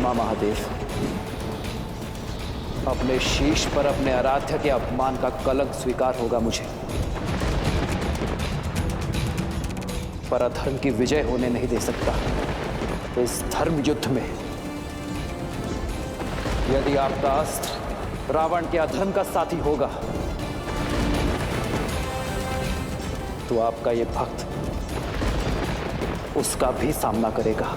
क्षमा महादेव। अपने शीश पर अपने आराध्य के अपमान का कलंक स्वीकार होगा मुझे, पर अधर्म की विजय होने नहीं दे सकता। इस धर्म युद्ध में यदि आपका अस्त्र रावण के अधर्म का साथी होगा तो आपका ये भक्त उसका भी सामना करेगा।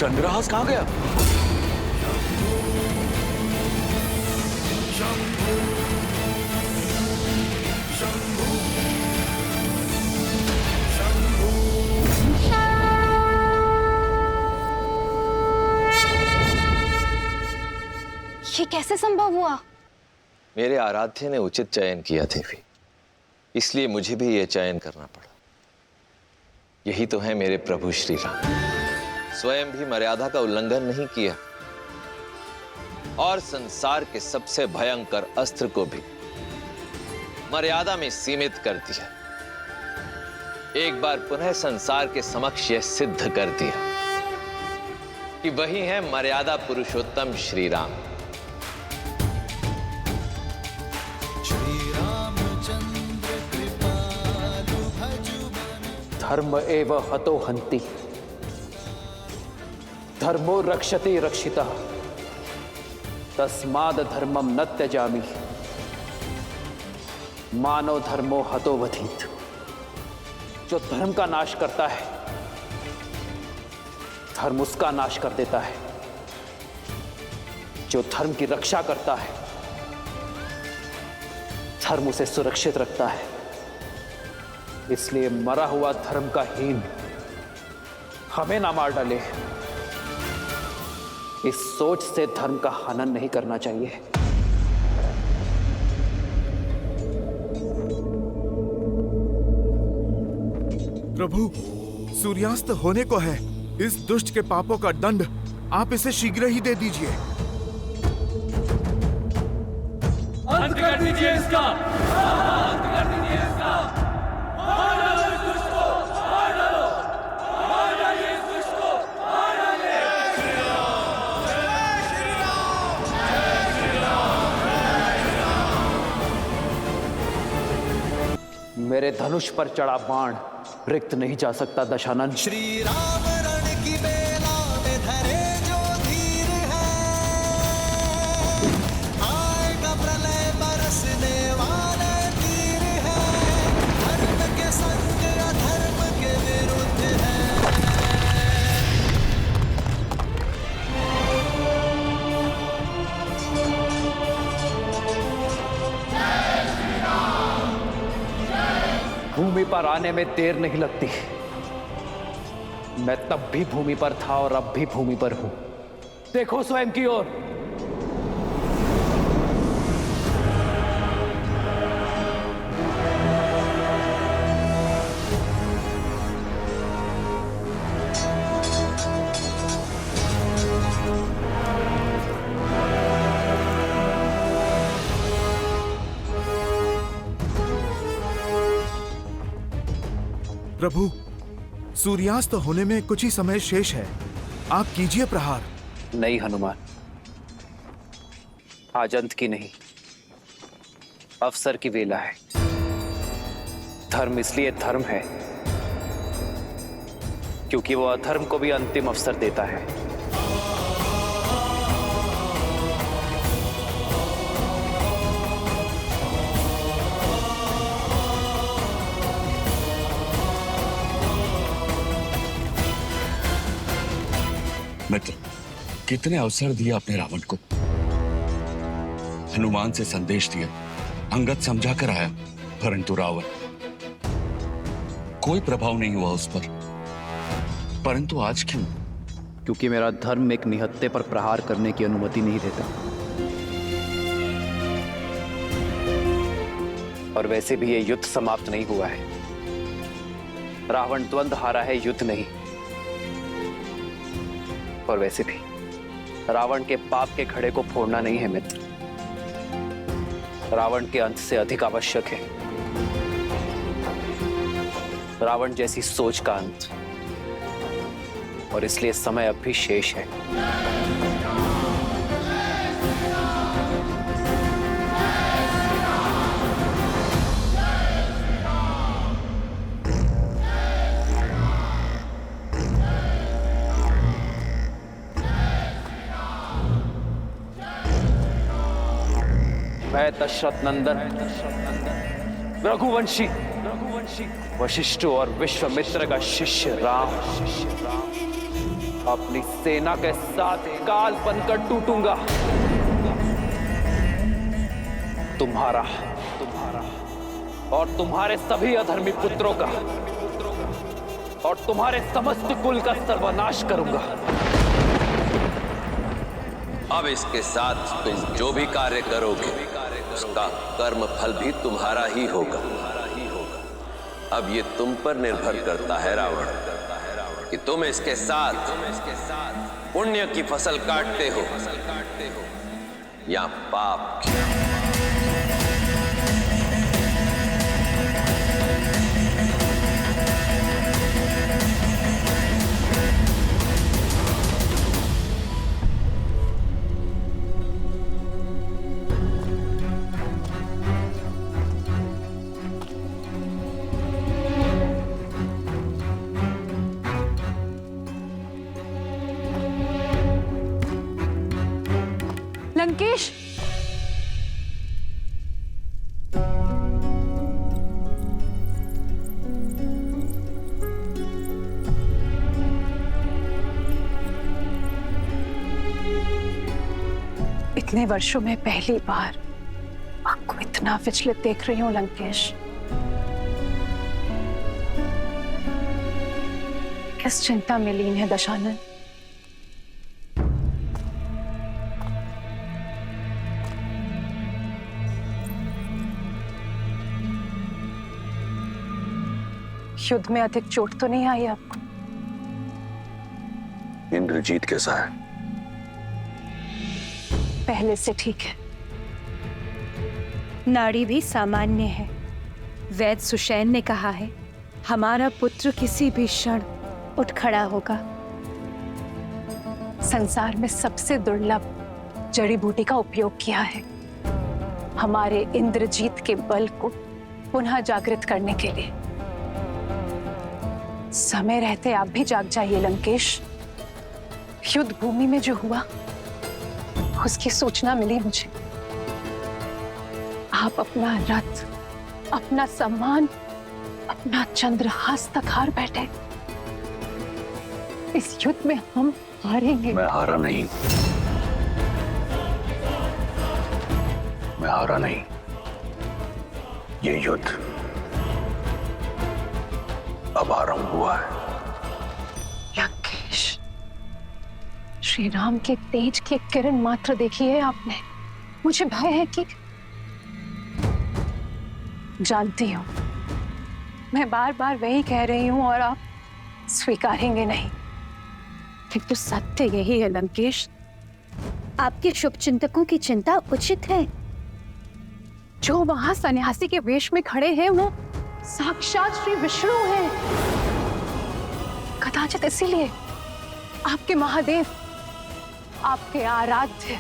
चंद्रहास कहां गया? ये कैसे संभव हुआ? मेरे आराध्य ने उचित चयन किया देवी, इसलिए मुझे भी यह चयन करना पड़ा। यही तो है मेरे प्रभु श्री राम, स्वयं भी मर्यादा का उल्लंघन नहीं किया और संसार के सबसे भयंकर अस्त्र को भी मर्यादा में सीमित कर दिया। एक बार पुनः संसार के समक्ष यह सिद्ध कर दिया कि वही है मर्यादा पुरुषोत्तम श्री राम। धर्म एव हतो हन्ति, धर्मो रक्षति रक्षिता, तस्माद् धर्मम न त्यजामि, मानो धर्मो हतो वधीत। जो धर्म का नाश करता है धर्म उसका नाश कर देता है, जो धर्म की रक्षा करता है धर्म उसे सुरक्षित रखता है। इसलिए मरा हुआ धर्म का हीन हमें ना मार डाले, इस सोच से धर्म का हनन नहीं करना चाहिए। प्रभु, सूर्यास्त होने को है। इस दुष्ट के पापों का दंड आप इसे शीघ्र ही दे दीजिए। अंत कर दीजिए इसका, अंत कर दीजिए इसका। मार डालो इस दुष्ट को, मार डालो, मार डालिए इस दुष्ट को, मार डालिए। जय श्री राम, जय श्री राम, जय श्री राम, जय श्री राम। मेरे धनुष पर चढ़ा बाण रिक्त नहीं जा सकता दशानन। श्री राम रण की बेला में धरे जो धीर है, आएगा प्रलय बरसने वाले तीर है, धर्म के संग अधर्म के विरुद्ध है। भूमि पर आने में देर नहीं लगती। मैं तब भी भूमि पर था और अब भी भूमि पर हूं। देखो स्वयं की ओर। प्रभु, सूर्यास्त होने में कुछ ही समय शेष है, आप कीजिए प्रहार। नहीं हनुमान, आज अंत की नहीं, अवसर की वेला है। धर्म इसलिए धर्म है क्योंकि वो अधर्म को भी अंतिम अवसर देता है। मित्र, कितने अवसर दिए आपने रावण को। हनुमान से संदेश दिया, अंगद समझा कर आया, परंतु रावण, कोई प्रभाव नहीं हुआ उस पर। परंतु आज क्यों? क्योंकि मेरा धर्म एक निहत्थे पर प्रहार करने की अनुमति नहीं देता। और वैसे भी ये युद्ध समाप्त नहीं हुआ है। रावण द्वंद्व हारा है, युद्ध नहीं। और वैसे भी रावण के पाप के घड़े को फोड़ना नहीं है मित्र, रावण के अंत से अधिक आवश्यक है रावण जैसी सोच का अंत। और इसलिए समय अब भी शेष है। मैं दशरथ नंदन रघुवंशी वशिष्ठ और विश्वामित्र का शिष्य राम अपनी सेना के साथ काल बनकर टूटूंगा। तुम्हारा और तुम्हारे सभी अधर्मी पुत्रों का और तुम्हारे समस्त कुल का सर्वनाश करूंगा। अब इसके साथ तुम जो भी कार्य करोगे उसका कर्म फल भी तुम्हारा ही होगा। अब ये तुम पर निर्भर करता है रावण कि तुम इसके साथ पुण्य की फसल काटते हो या पाप की। लंकेश, इतने वर्षों में पहली बार आपको इतना विचलित देख रही हूं लंकेश। किस चिंता में लीन है दशानन? युद्ध में अधिक चोट तो नहीं आई आपको? इंद्रजीत कैसा है? पहले से ठीक है। नाड़ी भी सामान्य है। वैद्य सुषैन ने कहा है हमारा पुत्र किसी भी क्षण उठ खड़ा होगा। संसार में सबसे दुर्लभ जड़ी बूटी का उपयोग किया है हमारे इंद्रजीत के बल को पुनः जागृत करने के लिए। समय रहते आप भी जाग जाइए लंकेश। युद्ध भूमि में जो हुआ उसकी सूचना मिली मुझे। आप अपना रथ, अपना सम्मान, अपना चंद्रहास तक हार बैठे। इस युद्ध में हम हारेंगे। मैं हारा नहीं, मैं हारा नहीं। ये युद्ध अब आरंभ हुआ है। लंकेश, श्री राम के तेज की किरण मात्र देखी है आपने। मुझे भय है कि जानती हूं मैं बार बार वही कह रही हूं और आप स्वीकारेंगे नहीं। किंतु सत्य यही है लंकेश, आपके शुभ चिंतकों की चिंता उचित है। जो वहां सन्यासी के वेश में खड़े हैं वो साक्षात श्री विष्णु हैं। कदाचित इसीलिए आपके महादेव, आपके आराध्य,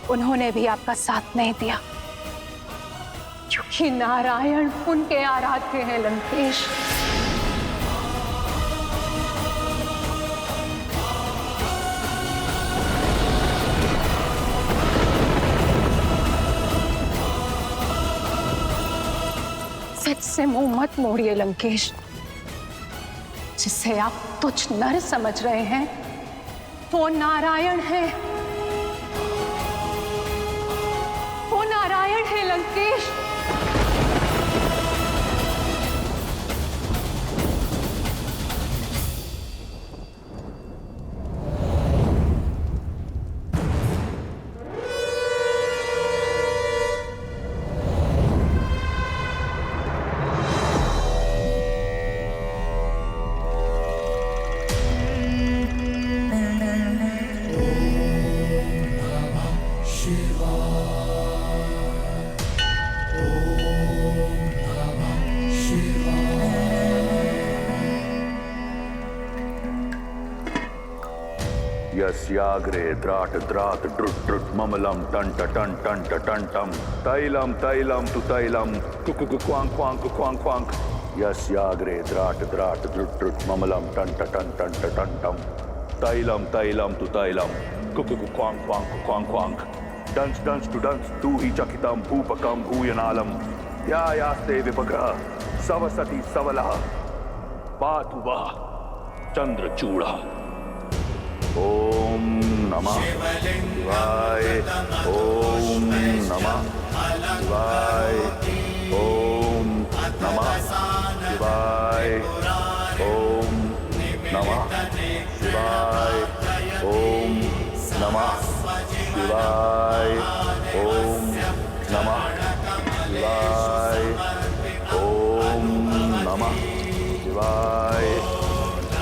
उन्होंने भी आपका साथ नहीं दिया, क्योंकि नारायण उनके आराध्य हैं लंकेश। सच से मुंह मत मोड़िए लंकेश। जिसे आप तुच्छ नर समझ रहे हैं वो नारायण है, वो नारायण है लंकेश। यस्याग्रे द्राट द्राट ड्रुट ड्रुट ममलम टंट टन टंट टंटम तैलम तैलम तु तैलम कुकु क्वांग क्वांग क्वांग क्वांग यस्याग्रे द्राट द्राट ड्रुट ड्रुट ममलम टंट टन टंट टंटम तैलम तैलम तु तैलम कुकु क्वांग क्वांग क्वांग क्वांग डंस डंस टू डंस तू ही चकितम भूपकम भूयनालम या यास्ते विपग्रह सवसति सवलः पातु वः चंद्रचूड़ा। ओम नमः शिवाय। ओम नमः शिवाय। ओम नमः शिवाय। ओम नमः शिवाय। ओम नमः शिवाय। ओम नमः शिवाय। ओम नमः शिवाय।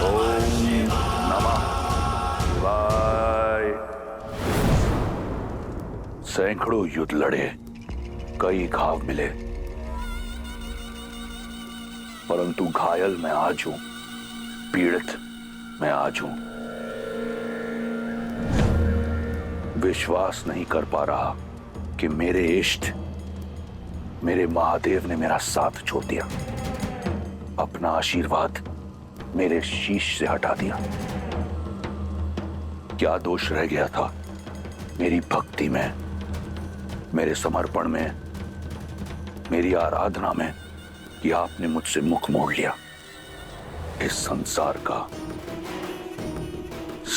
ओम नमः शिवाय। सैकड़ों युद्ध लड़े, कई घाव मिले, परंतु घायल मैं आज हूं, पीड़ित मैं आज हूं। विश्वास नहीं कर पा रहा कि मेरे इष्ट, मेरे महादेव ने मेरा साथ छोड़ दिया, अपना आशीर्वाद मेरे शीश से हटा दिया। क्या दोष रह गया था मेरी भक्ति में, मेरे समर्पण में, मेरी आराधना में कि आपने मुझसे मुख मोड़ लिया। इस संसार का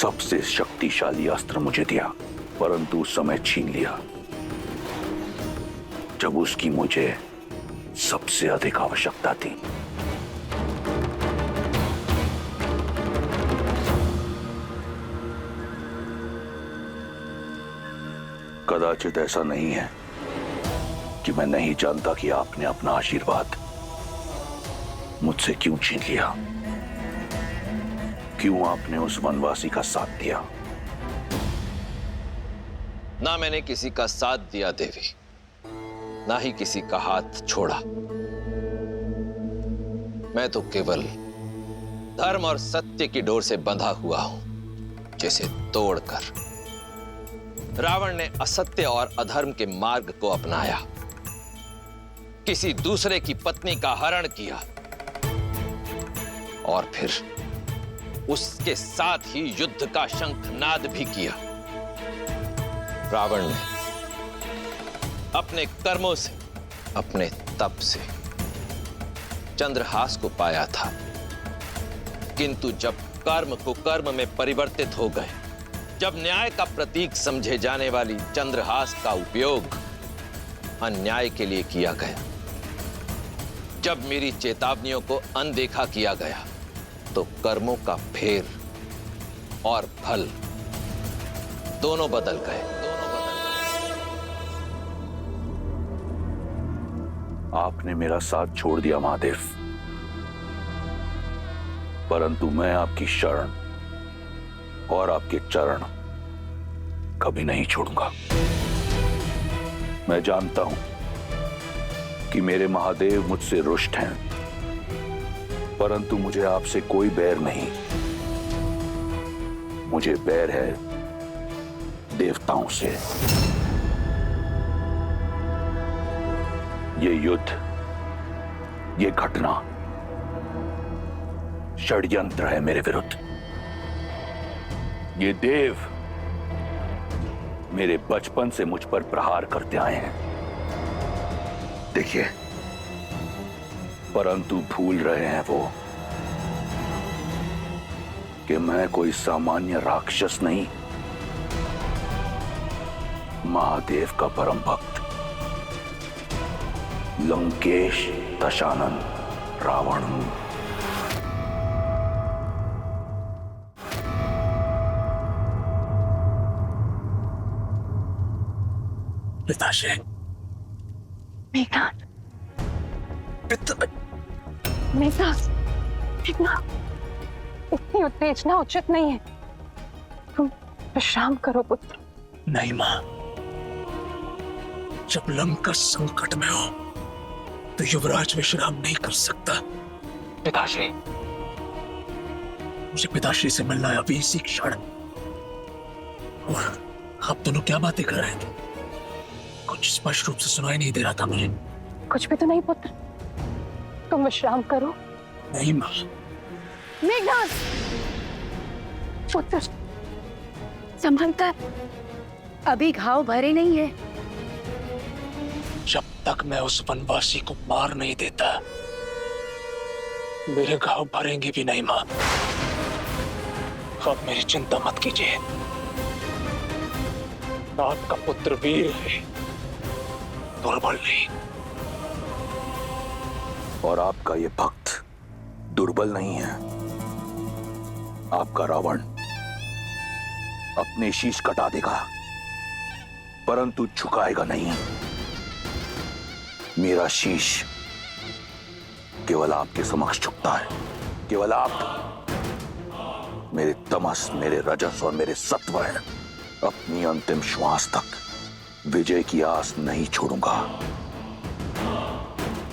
सबसे शक्तिशाली अस्त्र मुझे दिया, परंतु समय छीन लिया जब उसकी मुझे सबसे अधिक आवश्यकता थी। कदाचित ऐसा नहीं है कि मैं नहीं जानता कि आपने अपना आशीर्वाद मुझसे क्यों छीन लिया, क्यों आपने उस वनवासी का साथ दिया। ना मैंने किसी का साथ दिया देवी, ना ही किसी का हाथ छोड़ा। मैं तो केवल धर्म और सत्य की डोर से बंधा हुआ हूं, जिसे तोड़कर रावण ने असत्य और अधर्म के मार्ग को अपनाया, किसी दूसरे की पत्नी का हरण किया और फिर उसके साथ ही युद्ध का शंखनाद भी किया। रावण ने अपने कर्मों से, अपने तप से चंद्रहास को पाया था, किंतु जब कर्म कुकर्म में परिवर्तित हो गए, जब न्याय का प्रतीक समझे जाने वाली चंद्रहास का उपयोग अन्याय के लिए किया गया, जब मेरी चेतावनियों को अनदेखा किया गया, तो कर्मों का फेर और फल दोनों बदल गए। आपने मेरा साथ छोड़ दिया महादेव, परंतु मैं आपकी शरण और आपके चरण कभी नहीं छोड़ूंगा। मैं जानता हूं कि मेरे महादेव मुझसे रुष्ट हैं, परंतु मुझे आपसे कोई बैर नहीं। मुझे बैर है देवताओं से। ये युद्ध, ये घटना षड्यंत्र है मेरे विरुद्ध। ये देव मेरे बचपन से मुझ पर प्रहार करते आए हैं, देखिए, परंतु भूल रहे हैं वो कि मैं कोई सामान्य राक्षस नहीं, महादेव का परम भक्त लंकेश दशानन रावण हूं। पिताश्री, मेघनाथ, इतनी उत्तेजना उचित नहीं है। तुम विश्राम करो पुत्र। नहीं मां, जब लंका संकट में हो तो युवराज विश्राम नहीं कर सकता। पिताश्री, मुझे पिताश्री से मिलना है अभी इसी क्षण। आप दोनों क्या बातें कर रहे थे? कुछ स्पष्ट रूप से सुनाई नहीं दे रहा था मुझे। कुछ भी तो नहीं पुत्र, तुम विश्राम करो। नहीं माँ। मेघनाद पुत्र संभलकर। अभी घाव भरे नहीं है। जब तक मैं उस वनवासी को मार नहीं देता मेरे घाव भरेंगे भी नहीं माँ। आप मेरी चिंता मत कीजिए। आपका पुत्र वीर है, दुर्बल नहीं। और आपका ये भक्त दुर्बल नहीं है। आपका रावण अपने शीश कटा देगा परंतु झुकाएगा नहीं। मेरा शीश केवल आपके समक्ष झुकता है। केवल आप मेरे तमस, मेरे रजस और मेरे सत्व हैं। अपनी अंतिम श्वास तक विजय की आस नहीं छोड़ूंगा।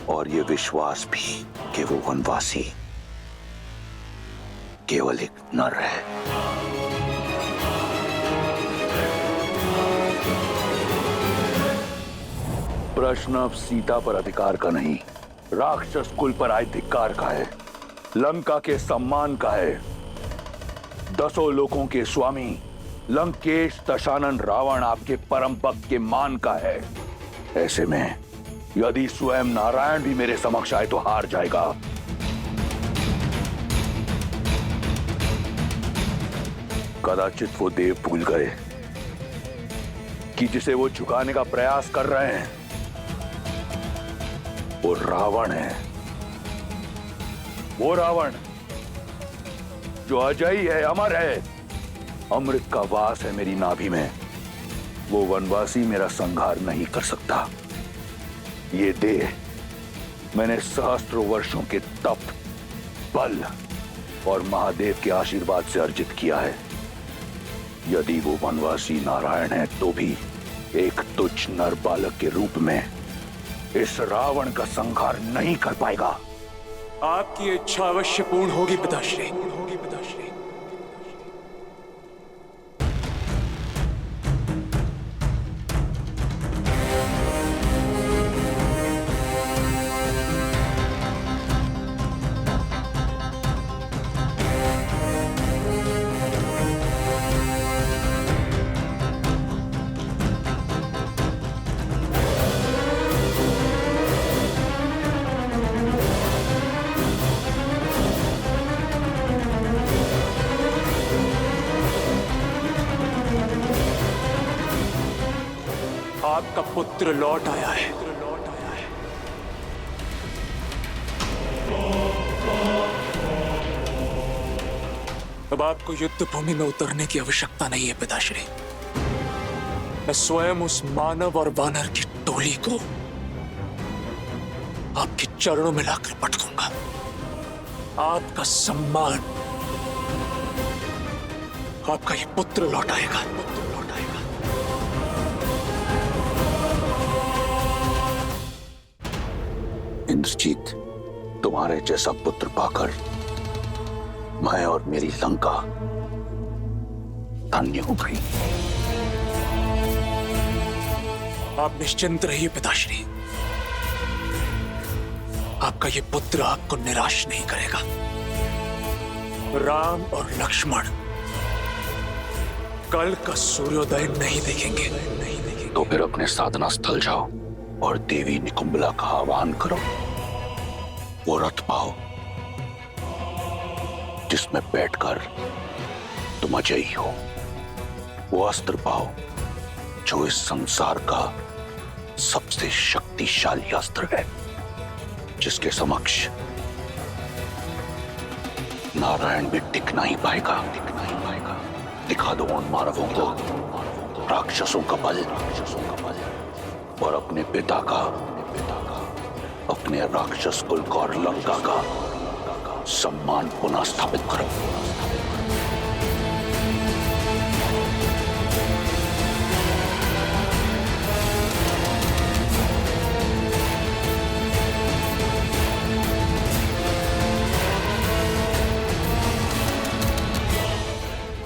और ये विश्वास भी कि वो वनवासी केवल एक नर है। प्रश्न अब सीता पर अधिकार का नहीं, राक्षस कुल पर आए धिक्कार का है, लंका के सम्मान का है, 10 लोकों के स्वामी लंकेश दशानन रावण आपके परम भक्त के मान का है। ऐसे में यदि स्वयं नारायण भी मेरे समक्ष आए तो हार जाएगा। कदाचित वो देव भूल गए कि जिसे वो झुकाने का प्रयास कर रहे हैं वो रावण है। वो रावण जो अजयी है, अमर है, अमृत का वास है मेरी नाभि में। वो वनवासी मेरा संहार नहीं कर सकता। ये देह मैंने सहस्त्रों वर्षों के तप, बल और महादेव के आशीर्वाद से अर्जित किया है। यदि वो वनवासी नारायण है तो भी एक तुच्छ नर बालक के रूप में इस रावण का संहार नहीं कर पाएगा। आपकी इच्छा अवश्य पूर्ण होगी पिताश्री। आपका पुत्र लौट आया है। अब आपको युद्ध भूमि में उतरने की आवश्यकता नहीं है पिताश्री। मैं स्वयं उस मानव और वानर की टोली को आपके चरणों में लाकर पटकूंगा। आपका सम्मान, आपका ये पुत्र लौट आएगा। इंद्रजीत, तुम्हारे जैसा पुत्र पाकर मैं और मेरी लंका धन्य हो गई। आप निश्चिंत रहिए पिताश्री। आपका ये पुत्र आपको निराश नहीं करेगा। राम और लक्ष्मण कल का सूर्योदय नहीं देखेंगे। तो फिर अपने साधना स्थल जाओ और देवी निकुंबला का आह्वान करो। वो रथ पाओ जिसमें बैठकर तुम अजयी हो। वो अस्त्र पाओ जो इस संसार का सबसे शक्तिशाली अस्त्र है, जिसके समक्ष नारायण भी टिक नहीं पाएगा। दिखा दो उन मानवों को राक्षसों का बल और अपने पिता का, अपने राक्षस कुल का और लंका का सम्मान पुनः स्थापित करो।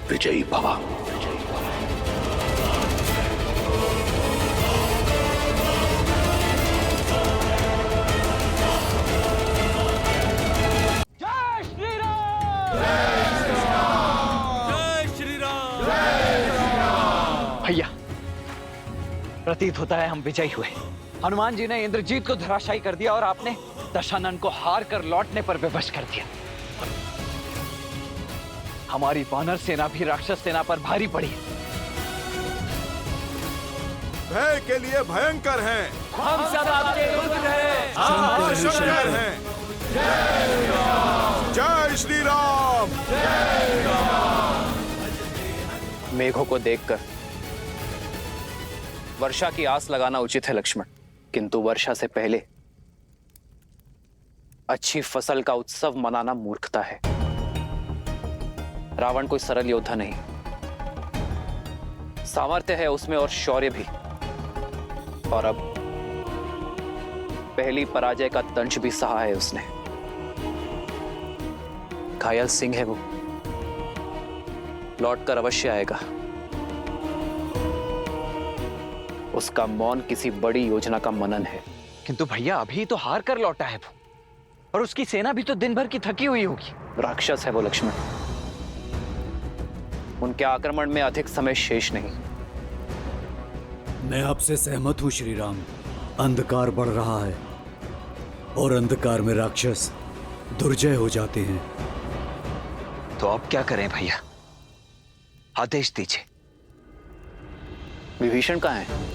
विजयी भव। प्रतीत होता है हम विजयी हुए। हनुमान जी ने इंद्रजीत को धराशायी कर दिया और आपने दशानन को हार कर लौटने पर विवश कर दिया। हमारी वानर सेना भी राक्षस सेना पर भारी पड़ी। भय के लिए भयंकर हैं। हम सब आपके रुद्र हैं। और शंकर हैं। जय श्री राम। मेघों को देखकर वर्षा की आस लगाना उचित है लक्ष्मण, किंतु वर्षा से पहले अच्छी फसल का उत्सव मनाना मूर्खता है। रावण कोई सरल योद्धा नहीं, सामर्थ्य है उसमें और शौर्य भी, और अब पहली पराजय का दंश भी सहा है उसने। घायल सिंह है वो, लौटकर अवश्य आएगा। उसका मौन किसी बड़ी योजना का मनन है। किंतु भैया अभी तो हार कर लौटा है वो, और उसकी सेना भी तो दिन भर की थकी हुई होगी। राक्षस है वो लक्ष्मण, उनके आक्रमण में अधिक समय शेष नहीं। मैं आपसे सहमत हूं श्री राम। अंधकार बढ़ रहा है और अंधकार में राक्षस दुर्जय हो जाते हैं। तो अब क्या करें भैया, आदेश दीजिए। विभीषण कहाँ है?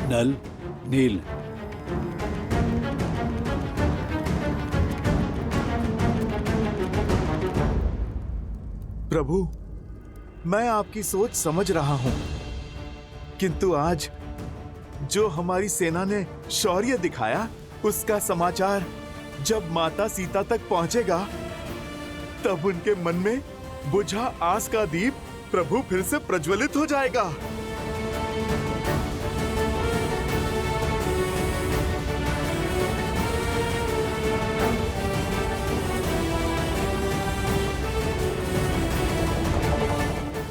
नल, नील, प्रभु, मैं आपकी सोच समझ रहा हूं, किंतु आज जो हमारी सेना ने शौर्य दिखाया, उसका समाचार जब माता सीता तक पहुंचेगा, तब उनके मन में बुझा आस का दीप प्रभु फिर से प्रज्वलित हो जाएगा।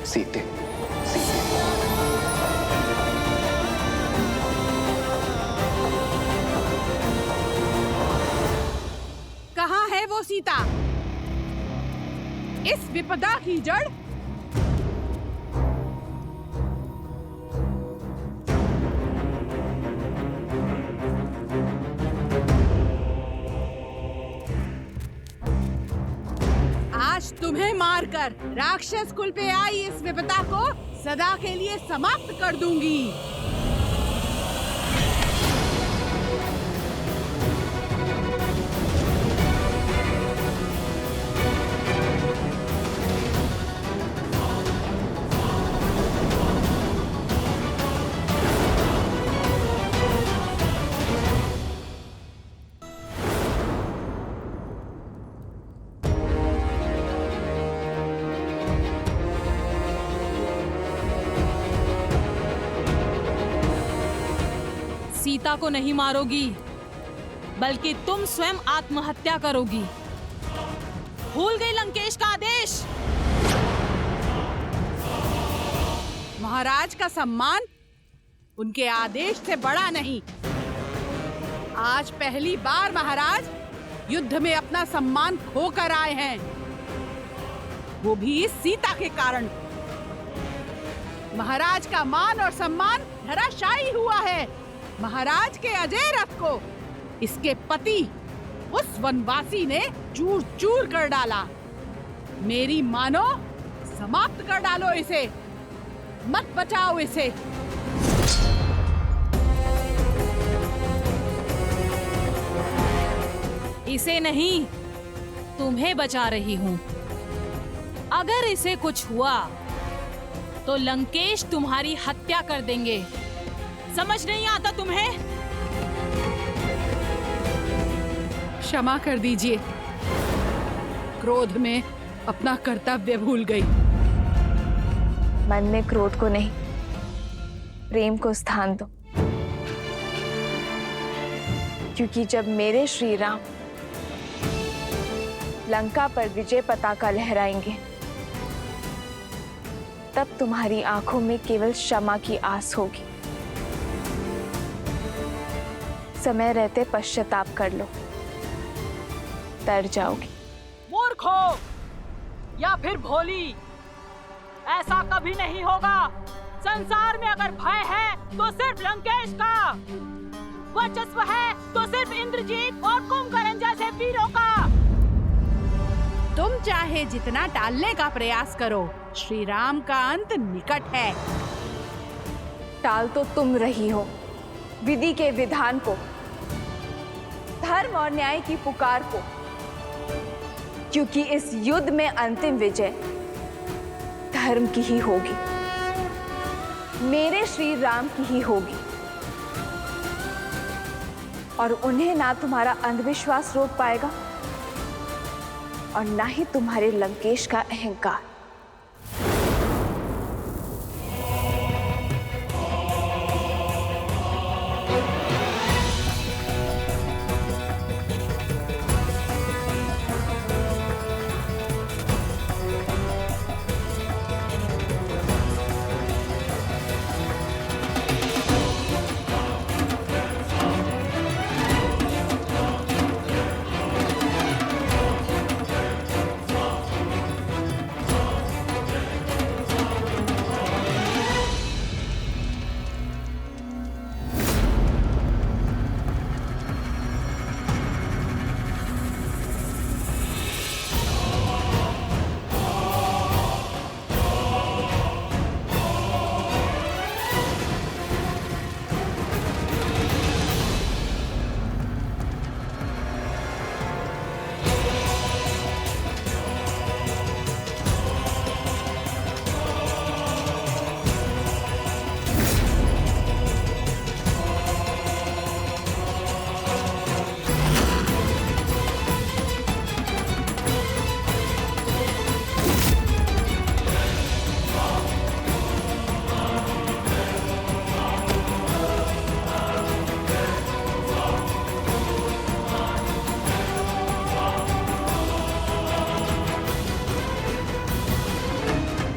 सीते, कहाँ है वो सीता? इस विपदा की जड़? आज तुम्हें मारकर राक्षस कुल पे आई इस विपदा को सदा के लिए समाप्त कर दूंगी। सीता को नहीं मारोगी, बल्कि तुम स्वयं आत्महत्या करोगी। भूल गई लंकेश का आदेश? महाराज का सम्मान उनके आदेश से बड़ा नहीं। आज पहली बार महाराज युद्ध में अपना सम्मान खोकर आए हैं, वो भी इस सीता के कारण। महाराज का मान और सम्मान धराशायी हुआ है। महाराज के अजय रथ को इसके पति उस वनवासी ने चूर चूर कर डाला। मेरी मानो, समाप्त कर डालो इसे, मत बचाओ इसे। इसे नहीं, तुम्हें बचा रही हूं। अगर इसे कुछ हुआ तो लंकेश तुम्हारी हत्या कर देंगे। समझ नहीं आता तुम्हें? क्षमा कर दीजिए, क्रोध में अपना कर्तव्य भूल गई। मन में क्रोध को नहीं, प्रेम को स्थान दो, क्योंकि जब मेरे श्री राम लंका पर विजय पताका लहराएंगे, तब तुम्हारी आंखों में केवल क्षमा की आस होगी। समय रहते पश्चाताप कर लो, तर जाओगी। मूर्ख हो या फिर भोली, ऐसा कभी नहीं होगा। संसार में अगर भय है तो सिर्फ लंकेश का, वर्चस्व है तो सिर्फ इंद्रजीत और कुंभकर्ण जैसे वीरों का। तुम चाहे जितना टालने का प्रयास करो, श्री राम का अंत निकट है। टाल तो तुम रही हो विधि के विधान को, धर्म और न्याय की पुकार को, क्योंकि इस युद्ध में अंतिम विजय धर्म की ही होगी, मेरे श्री राम की ही होगी। और उन्हें ना तुम्हारा अंधविश्वास रोक पाएगा और ना ही तुम्हारे लंकेश का अहंकार।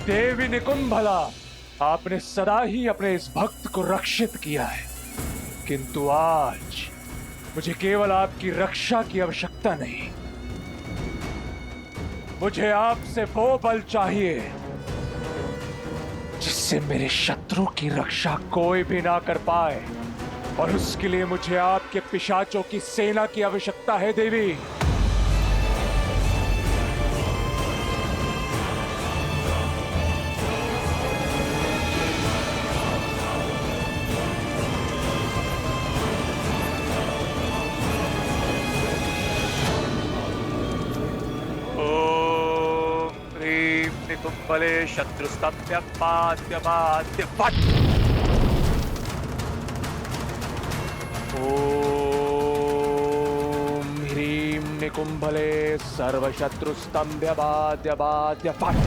देवी निकुंभला, आपने सदा ही अपने इस भक्त को रक्षित किया है, किंतु आज मुझे केवल आपकी रक्षा की आवश्यकता नहीं, मुझे आपसे वो बल चाहिए जिससे मेरे शत्रु की रक्षा कोई भी ना कर पाए, और उसके लिए मुझे आपके पिशाचों की सेना की आवश्यकता है देवी। निकुंभले शत्रुस्तभ्य पाद्य बाद्य फट। ओम ह्रीं निकुंभले सर्वशत्रुस्तंभ्य बाद्य बाद्य फट।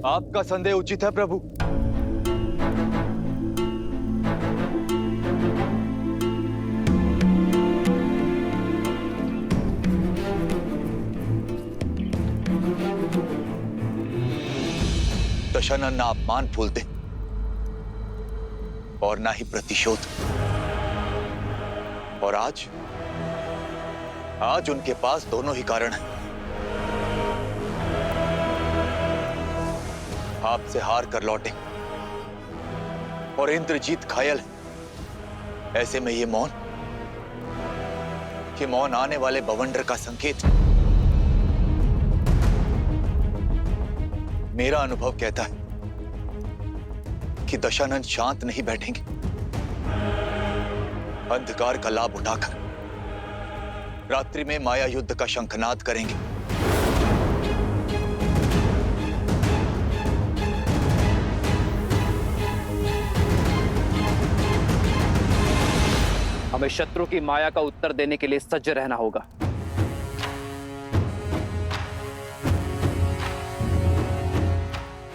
आपका संदेह उचित है प्रभु। दशानन ना अपमान फूलते और ना ही प्रतिशोध, और आज उनके पास दोनों ही कारण हैं। आपसे हार कर लौटे और इंद्रजीत घायल है। ऐसे में ये मौन आने वाले बवंडर का संकेत। मेरा अनुभव कहता है कि दशानन शांत नहीं बैठेंगे। अंधकार का लाभ उठाकर रात्रि में माया युद्ध का शंखनाद करेंगे। हमें शत्रु की माया का उत्तर देने के लिए सज्ज रहना होगा।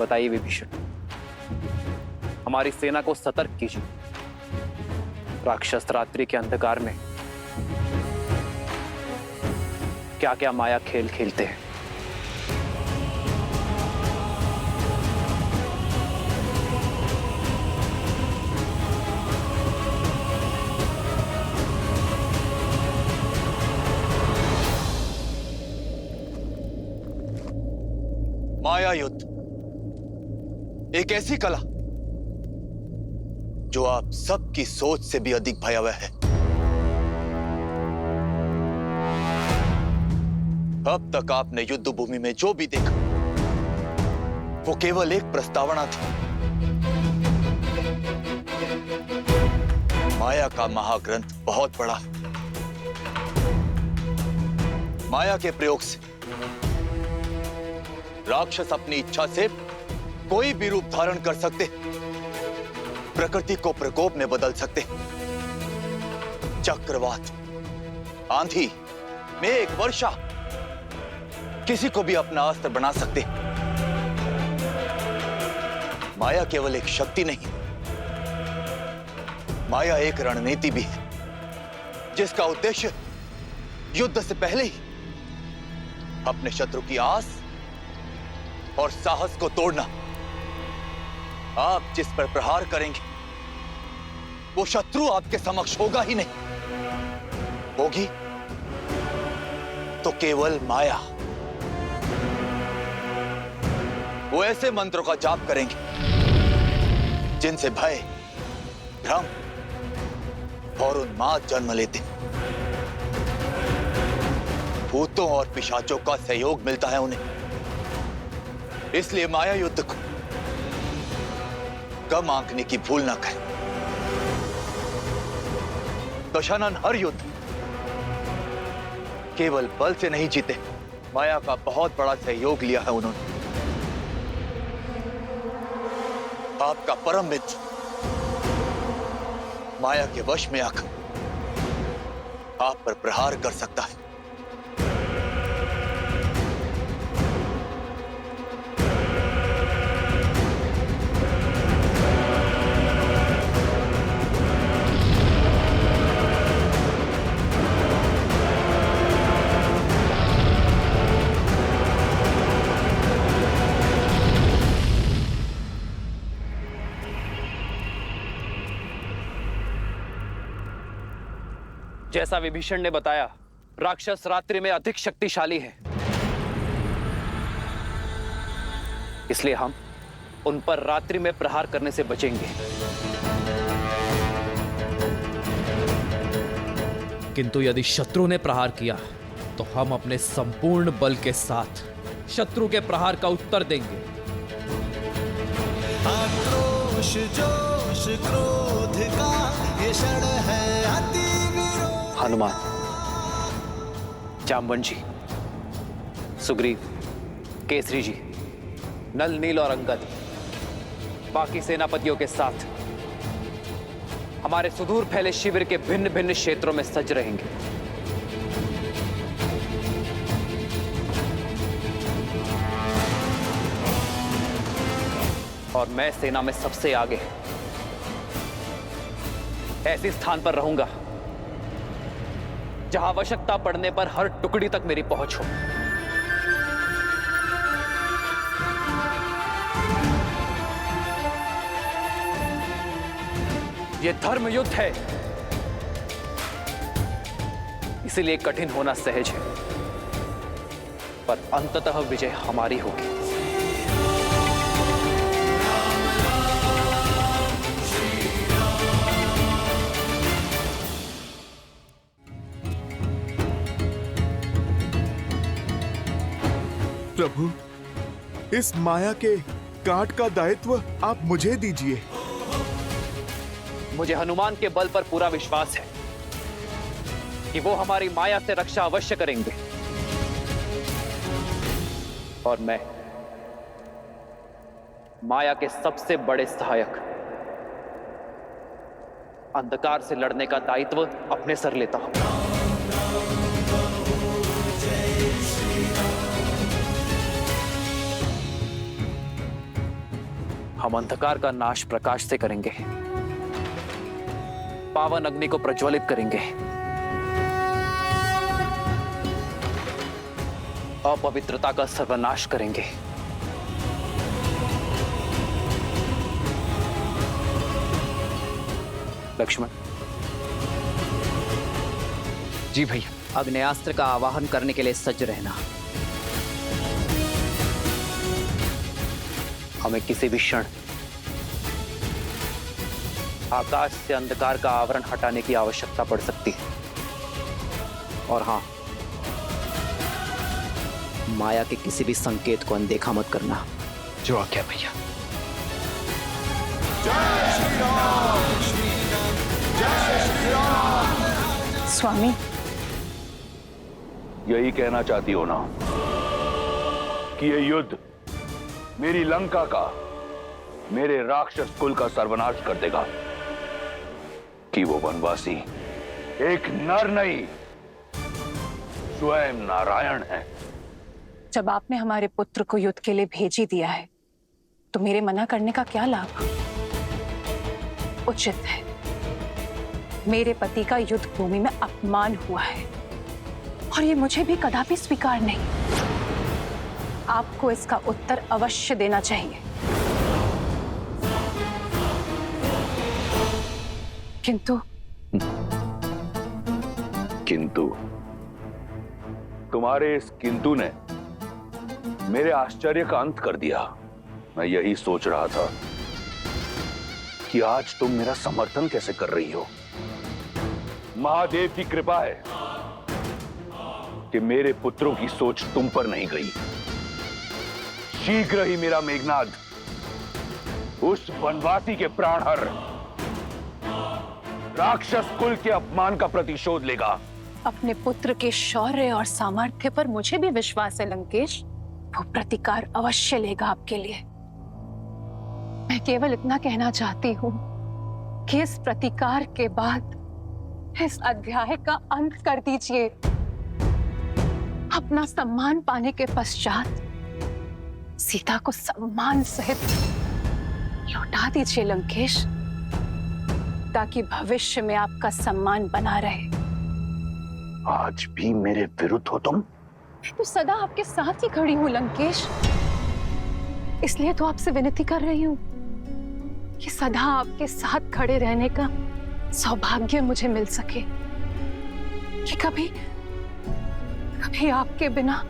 बताइए विभीषण, हमारी सेना को सतर्क कीजिए। राक्षस रात्रि के अंधकार में क्या क्या माया खेल खेलते हैं। माया युद्ध एक ऐसी कला जो आप सबकी सोच से भी अधिक भयावह है। अब तक आपने युद्ध भूमि में जो भी देखा वो केवल एक प्रस्तावना थी। माया का महाग्रंथ बहुत बड़ा है। माया के प्रयोग से राक्षस अपनी इच्छा से कोई भी रूप धारण कर सकते, प्रकृति को प्रकोप में बदल सकते। चक्रवात, आंधी, मेघ, वर्षा, किसी को भी अपना अस्त्र बना सकते। माया केवल एक शक्ति नहीं, माया एक रणनीति भी है, जिसका उद्देश्य युद्ध से पहले ही अपने शत्रु की आस और साहस को तोड़ना। आप जिस पर प्रहार करेंगे वो शत्रु आपके समक्ष होगा ही नहीं, होगी तो केवल माया। वो ऐसे मंत्रों का जाप करेंगे जिनसे भय, भ्रम और उन्माद जन्म लेते। भूतों और पिशाचों का सहयोग मिलता है उन्हें। इसलिए माया युद्ध को कम आंकने की भूल ना करें। दशानन हर युद्ध केवल बल से नहीं जीते, माया का बहुत बड़ा सहयोग लिया है उन्होंने। आपका परम मित्र माया के वश में आकर आप पर प्रहार कर सकता है। जैसा विभीषण ने बताया, राक्षस रात्रि में अधिक शक्तिशाली है, इसलिए हम उन पर रात्रि में प्रहार करने से बचेंगे। किंतु यदि शत्रु ने प्रहार किया तो हम अपने संपूर्ण बल के साथ शत्रु के प्रहार का उत्तर देंगे। आक्रोश, जोश, क्रोध का ये क्षण है अति विरोध। हनुमान, जामवन जी, सुग्रीव, केसरी जी, नल, नील और अंगद, बाकी सेनापतियों के साथ हमारे सुदूर फैले शिविर के भिन्न भिन्न क्षेत्रों में सज रहेंगे। और मैं सेना में सबसे आगे ऐसे स्थान पर रहूंगा जहां आवश्यकता पड़ने पर हर टुकड़ी तक मेरी पहुंच हो। यह धर्म युद्ध है, इसीलिए कठिन होना सहज है, पर अंततः विजय हमारी होगी। प्रभु, इस माया के काट का दायित्व आप मुझे दीजिए। मुझे हनुमान के बल पर पूरा विश्वास है कि वो हमारी माया से रक्षा अवश्य करेंगे, और मैं माया के सबसे बड़े सहायक अंधकार से लड़ने का दायित्व अपने सर लेता हूं। हम अंधकार का नाश प्रकाश से करेंगे, पावन अग्नि को प्रज्वलित करेंगे, अपवित्रता का सर्वनाश करेंगे। लक्ष्मण। जी भैया। अग्नेयास्त्र का आवाहन करने के लिए सज्ज रहना। हमें किसी भी क्षण आकाश से अंधकार का आवरण हटाने की आवश्यकता पड़ सकती है। और हां, माया के किसी भी संकेत को अनदेखा मत करना। जो आज्ञा भैया। स्वामी, यही कहना चाहती हो ना कि ये युद्ध मेरी लंका का, मेरे राक्षस कुल का सर्वनाश कर देगा, कि वो वनवासी एक नर नहीं स्वयं नारायण है। जब आपने हमारे पुत्र को युद्ध के लिए भेज ही दिया है तो मेरे मना करने का क्या लाभ? उचित है, मेरे पति का युद्ध भूमि में अपमान हुआ है और ये मुझे भी कदापि स्वीकार नहीं। आपको इसका उत्तर अवश्य देना चाहिए। किंतु तुम्हारे इस किंतु ने मेरे आश्चर्य का अंत कर दिया। मैं यही सोच रहा था कि आज तुम मेरा समर्थन कैसे कर रही हो। महादेव की कृपा है कि मेरे पुत्रों की सोच तुम पर नहीं गई। शीघ्र ही मेरा मेघनाद उस वनवासी के प्राणहर राक्षस कुल के अपमान का प्रतिशोध लेगा। अपने पुत्र के शौर्य और सामर्थ्य पर मुझे भी विश्वास है लंकेश। वो प्रतिकार अवश्य लेगा आपके लिए। मैं केवल इतना कहना चाहती हूँ कि इस प्रतिकार के बाद इस अध्याय का अंत कर दीजिए। अपना सम्मान पाने के पश्चात सीता को सम्मान सहित लौटा दीजिए लंकेश, ताकि भविष्य में आपका सम्मान बना रहे। आज भी मेरे विरुद्ध हो तुम? तो सदा आपके साथ ही खड़ी हूं लंकेश, इसलिए तो आपसे विनती कर रही हूं कि सदा आपके साथ खड़े रहने का सौभाग्य मुझे मिल सके, कि कभी कभी आपके बिना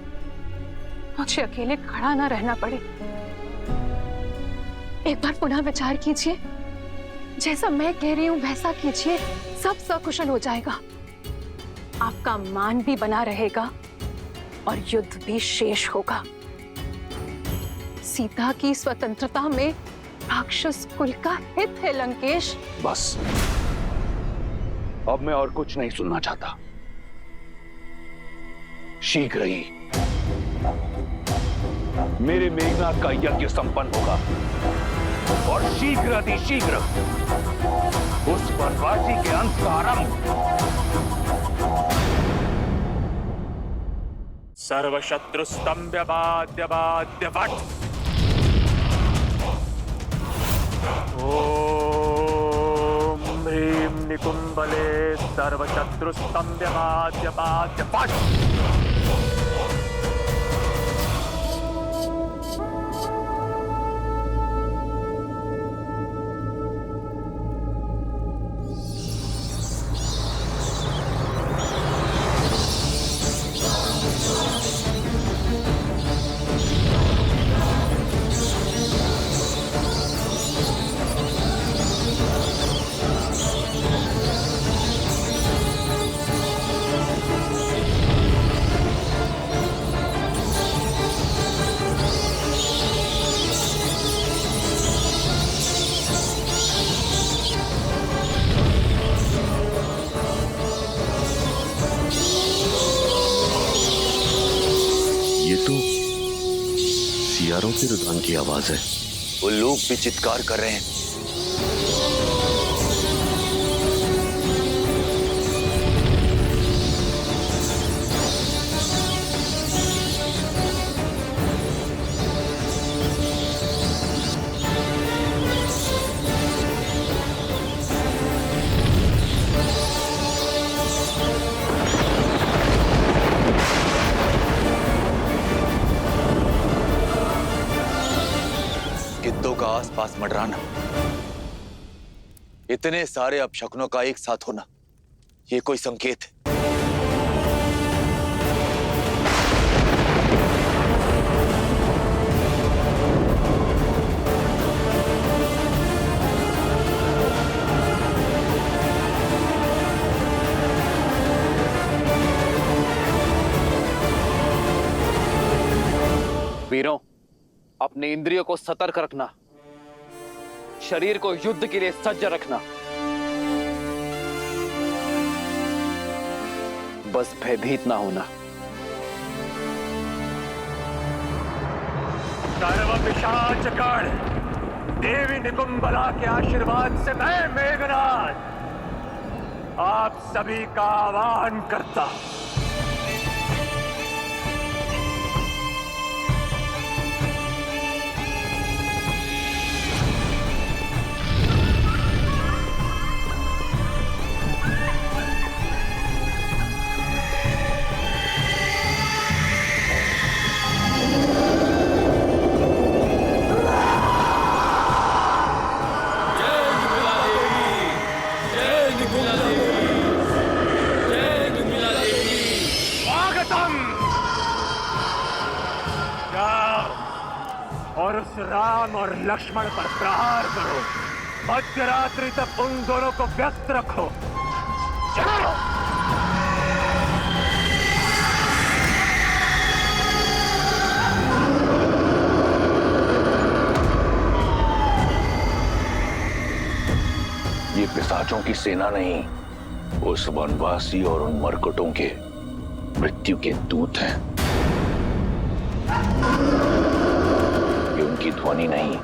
मुझे अकेले खड़ा ना रहना पड़े। एक बार पुनः विचार कीजिए, जैसा मैं कह रही हूं वैसा कीजिए, सब सकुशल हो जाएगा। आपका मान भी बना रहेगा और युद्ध भी शेष होगा। सीता की स्वतंत्रता में राक्षस कुल का हित है लंकेश। बस, अब मैं और कुछ नहीं सुनना चाहता। शीघ्र ही मेरे मेघनाथ का यज्ञ संपन्न होगा और शीघ्र अतिशीघ्र उस वनवासी के अंत का आरंभ। सर्वशत्रुस्तंभ्य बाध्य बाध्य वट। ओम ह्रीं निकुंभले सर्वशत्रुस्तंभ्य बाध्य बाध्य वट। तिरुधान की आवाज है। वो लोग भी चित्कार कर रहे हैं। गिद्धों का आसपास मंडराना, इतने सारे अपशकुनों का एक साथ होना, ये कोई संकेत है। वीरों, अपने इंद्रियों को सतर्क रखना, शरीर को युद्ध के लिए सज्ज रखना। बस भयभीत ना होना। सर्व पिशाचगण, देवी निकुंबला के आशीर्वाद से मैं मेघनाद आप सभी का आह्वान करता हूं। और उस राम और लक्ष्मण पर प्रहार करो। मध्यरात्रि तक उन दोनों को व्यस्त रखो। चलो। ये पिशाचों की सेना नहीं, उस वनवासी और उन मरकटों के मृत्यु के दूत हैं। ये उनकी ध्वनि नहीं,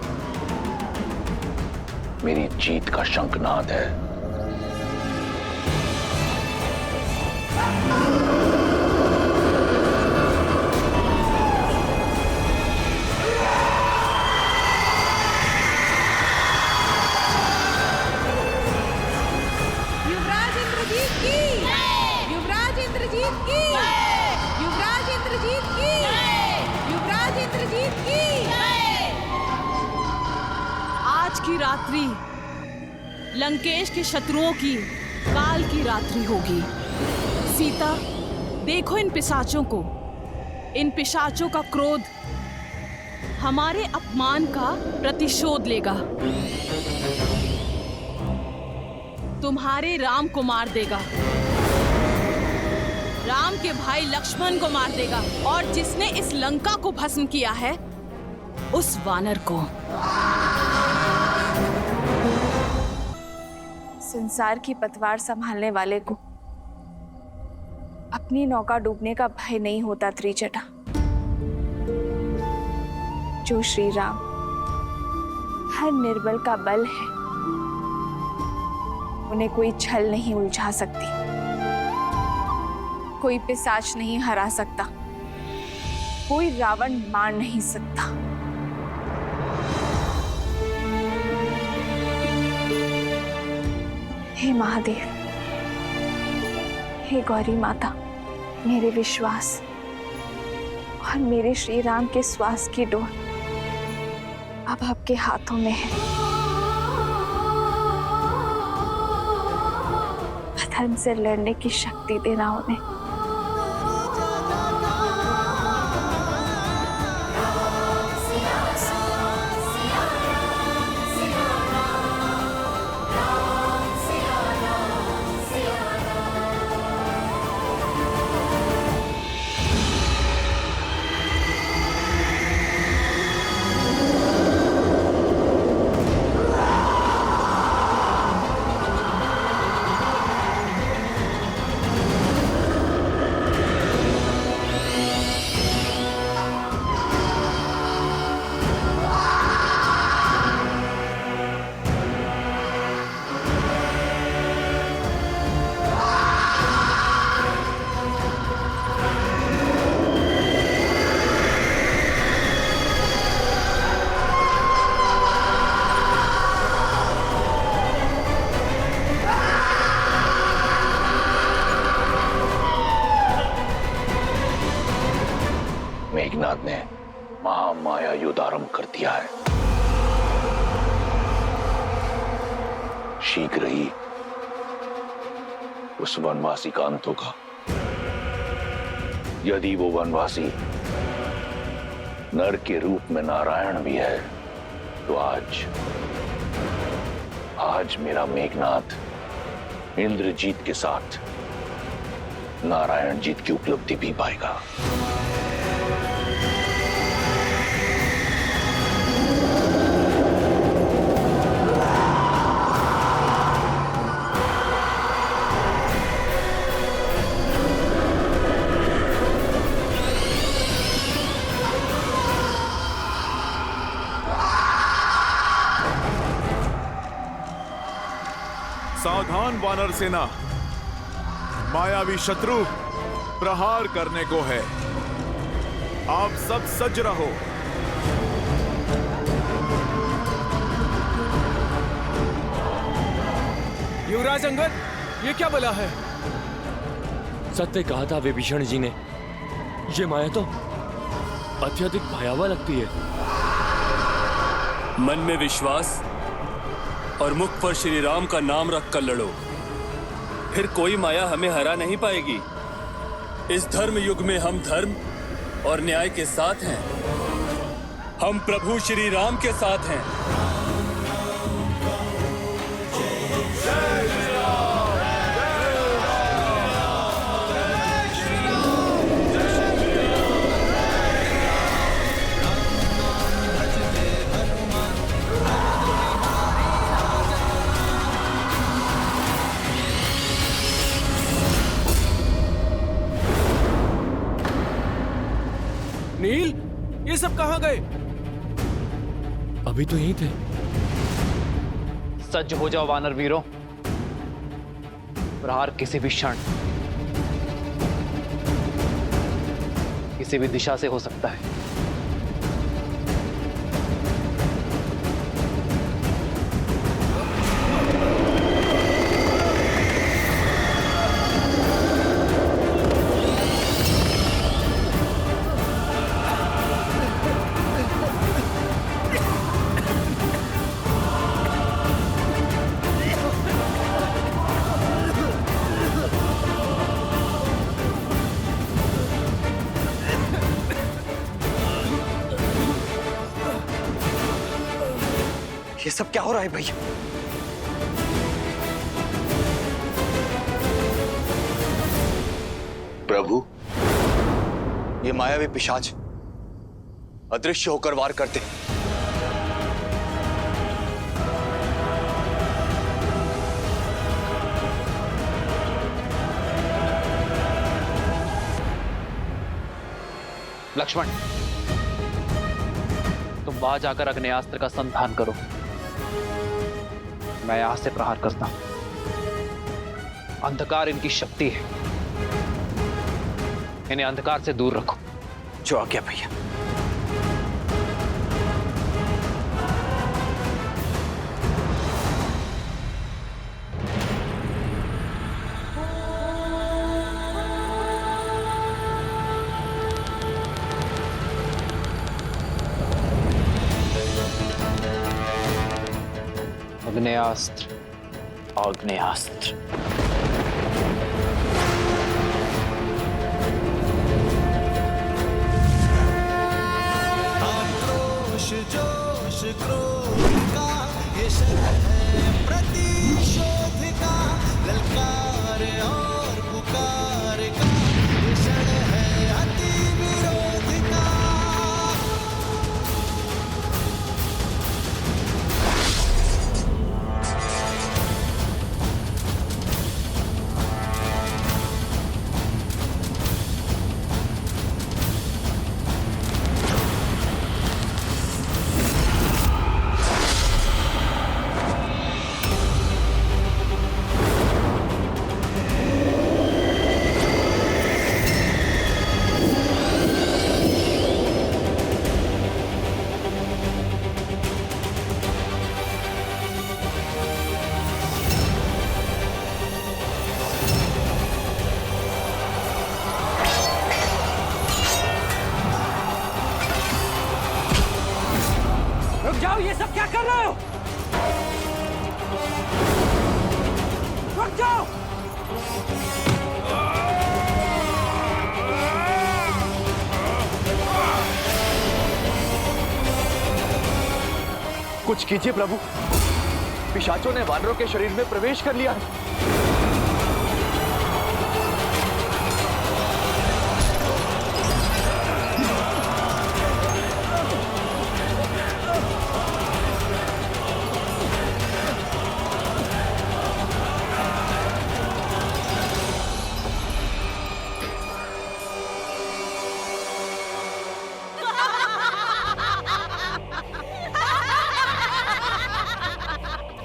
मेरी जीत का शंखनाद है। युवराज इंद्रजीत की, युवराज इंद्रजीत की, युवराज इंद्रजीत की, युवराज इंद्रजीत की। आज की रात्रि लंकेश के शत्रुओं की काल की रात्रि होगी। सीता, देखो इन पिशाचों को। इन पिशाचों का क्रोध हमारे अपमान का प्रतिशोध लेगा। तुम्हारे राम को मार देगा, राम के भाई लक्ष्मण को मार देगा, और जिसने इस लंका को भस्म किया है उस वानर को। संसार की पतवार संभालने वाले को अपनी नौका डूबने का भय नहीं होता त्रिजटा। जो श्री राम हर निर्बल का बल है, उन्हें कोई छल नहीं उलझा सकती, कोई पिशाच नहीं हरा सकता, कोई रावण मार नहीं सकता। हे महादेव, हे गौरी माता, मेरे विश्वास और मेरे श्री राम के श्वास की डोर अब आपके हाथों में है। अधर्म से लड़ने की शक्ति देना उन्हें। दिया है। शीघ्र ही उस वनवासी का अंत होगा। यदि वो वनवासी नर के रूप में नारायण भी है, तो आज मेरा मेघनाथ इंद्रजीत के साथ नारायण जीत की उपलब्धि भी पाएगा। सावधान वानर सेना, मायावी शत्रु प्रहार करने को है। आप सब सज्ज रहो। युवराज अंगद, ये क्या बला है? सत्य कहा था विभीषण जी ने, ये माया तो अत्यधिक भयावह लगती है। मन में विश्वास और मुख पर श्री राम का नाम रखकर लड़ो, फिर कोई माया हमें हरा नहीं पाएगी। इस धर्म युग में हम धर्म और न्याय के साथ हैं। हम प्रभु श्री राम के साथ हैं। नील, ये सब कहां गए? अभी तो यहीं थे। सज्ज हो जाओ वानर वीरों, प्रहार किसी भी क्षण किसी भी दिशा से हो सकता है। ये सब क्या हो रहा है भैया? प्रभु, ये मायावी पिशाच अदृश्य होकर वार करते हैं। लक्ष्मण, तुम वहां जाकर अग्नेयास्त्र का संधान करो। मैं यहां से प्रहार करता हूं। अंधकार इनकी शक्ति है, इन्हें अंधकार से दूर रखो। जो आज्ञा भैया। आग्नेयास्त्र, आग्नेयास्त्र। आक्रोश जोश क्रोध का ये शब्द है प्रतिशोध का, ललकार और पुकार का ये क्षण है अति विरोध का। कुछ कीजिए प्रभु, पिशाचों ने वानरों के शरीर में प्रवेश कर लिया है।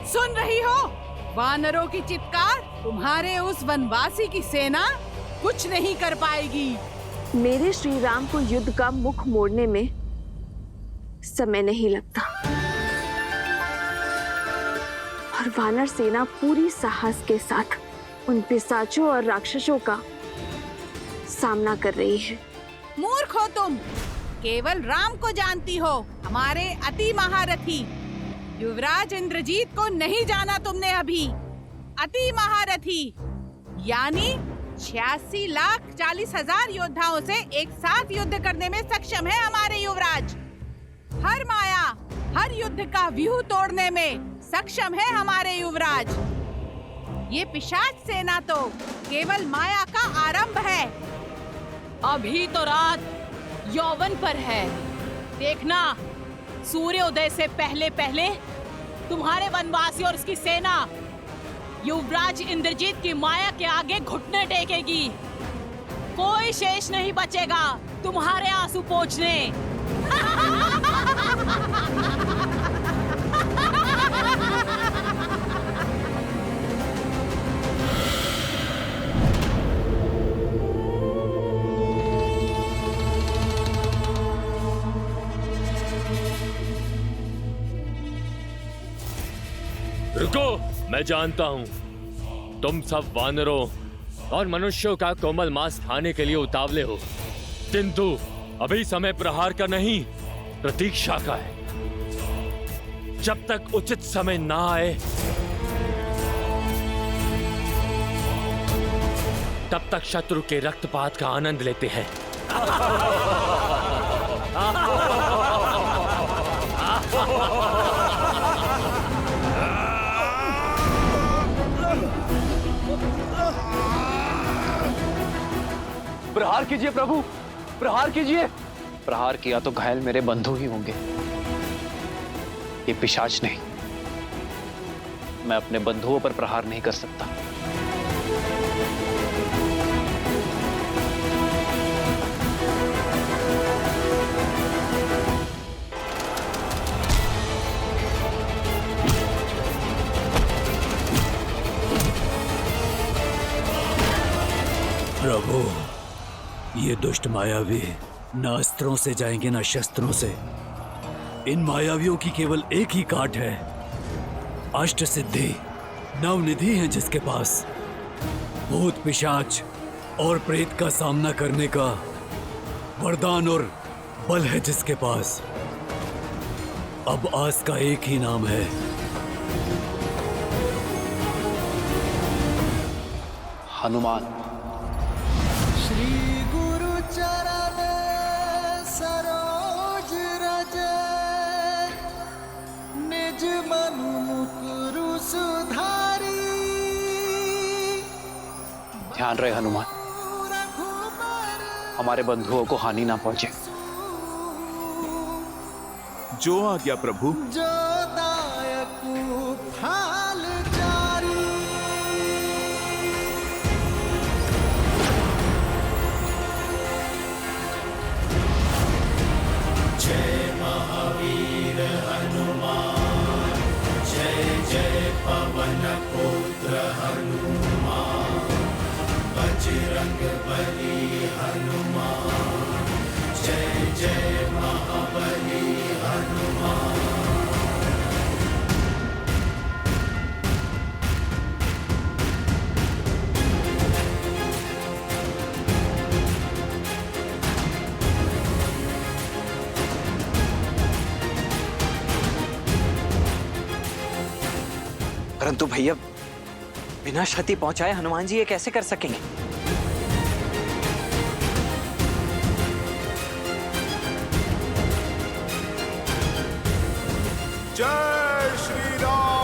सुन रही हो वानरों की चित्कार? तुम्हारे उस वनवासी की सेना कुछ नहीं कर पाएगी। मेरे श्री राम को युद्ध का मुख मोड़ने में समय नहीं लगता और वानर सेना पूरी साहस के साथ उन पिशाचों और राक्षसों का सामना कर रही है। मूर्ख हो तुम, केवल राम को जानती हो, हमारे अति महारथी युवराज इंद्रजीत को नहीं जाना तुमने अभी। अति महारथी यानी 86,40,000 योद्धाओं से एक साथ युद्ध करने में सक्षम है हमारे युवराज। हर माया, हर युद्ध का व्यूह तोड़ने में सक्षम है हमारे युवराज। ये पिशाच सेना तो केवल माया का आरंभ है। अभी तो रात यौवन पर है, देखना सूर्योदय से पहले पहले तुम्हारे वनवासी और उसकी सेना युवराज इंद्रजीत की माया के आगे घुटने टेकेगी। कोई शेष नहीं बचेगा तुम्हारे आंसू पोंछने। रुको, मैं जानता हूं तुम सब वानरों और मनुष्यों का कोमल मांस खाने के लिए उतावले हो, किंतु अभी समय प्रहार का नहीं, प्रतीक्षा का है। जब तक उचित समय ना आए तब तक शत्रु के रक्तपात का आनंद लेते हैं। प्रहार कीजिए प्रभु, प्रहार कीजिए। प्रहार किया तो घायल मेरे बंधु ही होंगे, ये पिशाच नहीं। मैं अपने बंधुओं पर प्रहार नहीं कर सकता। प्रभु, ये दुष्ट मायावी न अस्त्रों से जाएंगे न शस्त्रों से। इन मायावियों की केवल एक ही काट है, अष्ट सिद्धि, नवनिधि है जिसके पास। भूत पिशाच और प्रेत का सामना करने का वरदान और बल है जिसके पास। अब आस का एक ही नाम है, हनुमान। श्री गुरु चरण सरोज रज, निज मनु मुकुरु सुधारी। ध्यान रहे हनुमान, हमारे बंधुओं को हानि ना पहुंचे। जो आज्ञा प्रभु। जो दायक फाल जारी। जय महावीर हनुमान, जय जय पवन पुत्र हनुमान, बजरंग बली हनुमान, जय जय महाबली हनुमान। परंतु भैया, बिना क्षति पहुंचाए हनुमान जी ये कैसे कर सकेंगे? जय श्री राम।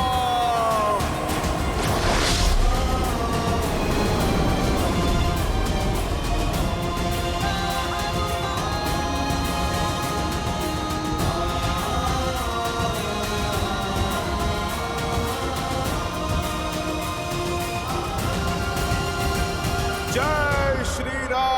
जय श्री राम।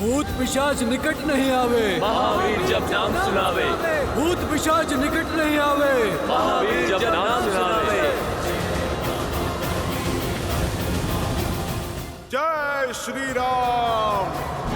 भूत पिशाच निकट नहीं आवे, महावीर जब नाम सुनावे। भूत पिशाच निकट नहीं आवे, महावीर जब नाम सुनावे। जय श्री राम।